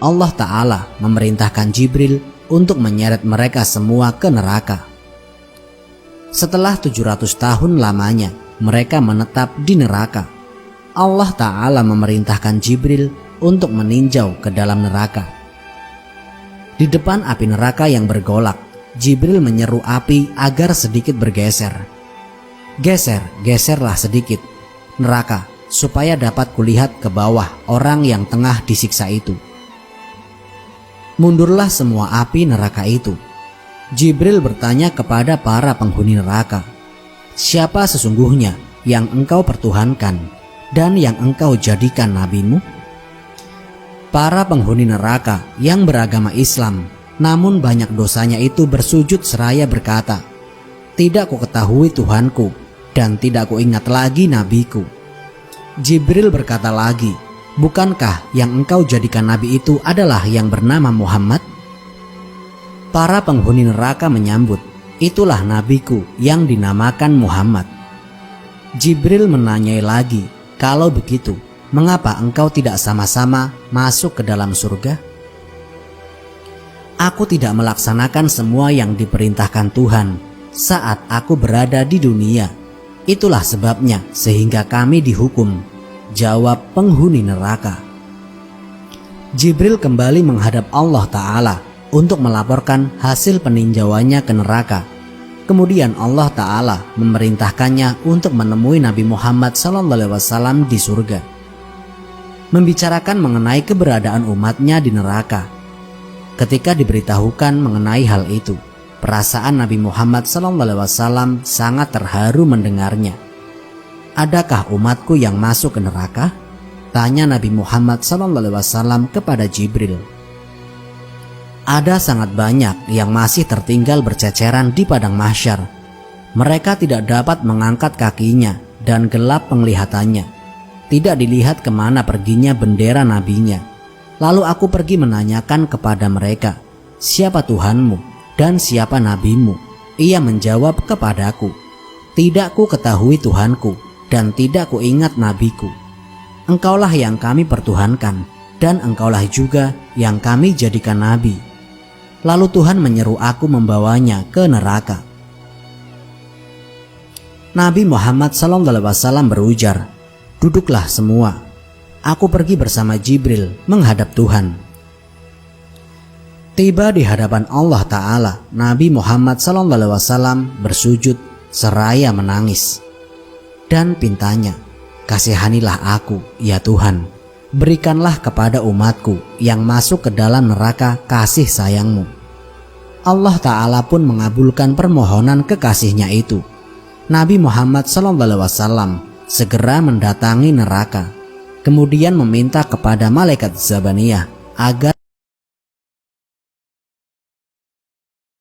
Allah Ta'ala memerintahkan Jibril untuk menyeret mereka semua ke neraka. Setelah 700 tahun lamanya mereka menetap di neraka, Allah Ta'ala memerintahkan Jibril untuk meninjau ke dalam neraka. Di depan api neraka yang bergolak, Jibril menyeru api agar sedikit bergeser. Geserlah sedikit neraka supaya dapat kulihat ke bawah orang yang tengah disiksa itu. Mundurlah semua api neraka itu. Jibril bertanya kepada para penghuni neraka, siapa sesungguhnya yang engkau pertuhankan dan yang engkau jadikan nabimu? Para penghuni neraka yang beragama Islam namun banyak dosanya itu bersujud seraya berkata, tidak ku ketahui Tuhanku dan tidak ku ingat lagi nabiku. Jibril berkata lagi, bukankah yang engkau jadikan nabi itu adalah yang bernama Muhammad? Para penghuni neraka menyambut, itulah nabiku yang dinamakan Muhammad. Jibril menanyai lagi, kalau begitu, mengapa engkau tidak sama-sama masuk ke dalam surga? Aku tidak melaksanakan semua yang diperintahkan Tuhan saat aku berada di dunia. Itulah sebabnya sehingga kami dihukum, jawab penghuni neraka. Jibril kembali menghadap Allah Ta'ala untuk melaporkan hasil peninjauannya ke neraka. Kemudian Allah Ta'ala memerintahkannya untuk menemui Nabi Muhammad SAW di surga, membicarakan mengenai keberadaan umatnya di neraka. Ketika diberitahukan mengenai hal itu, perasaan Nabi Muhammad SAW sangat terharu mendengarnya. Adakah umatku yang masuk ke neraka? Tanya Nabi Muhammad SAW kepada Jibril. Ada sangat banyak yang masih tertinggal berceceran di padang mahsyar. Mereka tidak dapat mengangkat kakinya dan gelap penglihatannya. Tidak dilihat kemana perginya bendera nabinya. Lalu aku pergi menanyakan kepada mereka, siapa Tuhanmu dan siapa nabimu? Ia menjawab kepadaku, tidak ku ketahui Tuhanku dan tidak ku ingat nabiku. Engkaulah yang kami pertuhankan dan engkaulah juga yang kami jadikan nabi. Lalu Tuhan menyeru aku membawanya ke neraka. Nabi Muhammad SAW berujar, duduklah semua. Aku pergi bersama Jibril menghadap Tuhan. Tiba di hadapan Allah Ta'ala, Nabi Muhammad SAW bersujud seraya menangis dan pintanya, kasihanilah aku ya Tuhan, berikanlah kepada umatku yang masuk ke dalam neraka kasih sayangmu. Allah Ta'ala pun mengabulkan permohonan kekasihnya itu. Nabi Muhammad SAW segera mendatangi neraka, kemudian meminta kepada malaikat Zabaniyah agar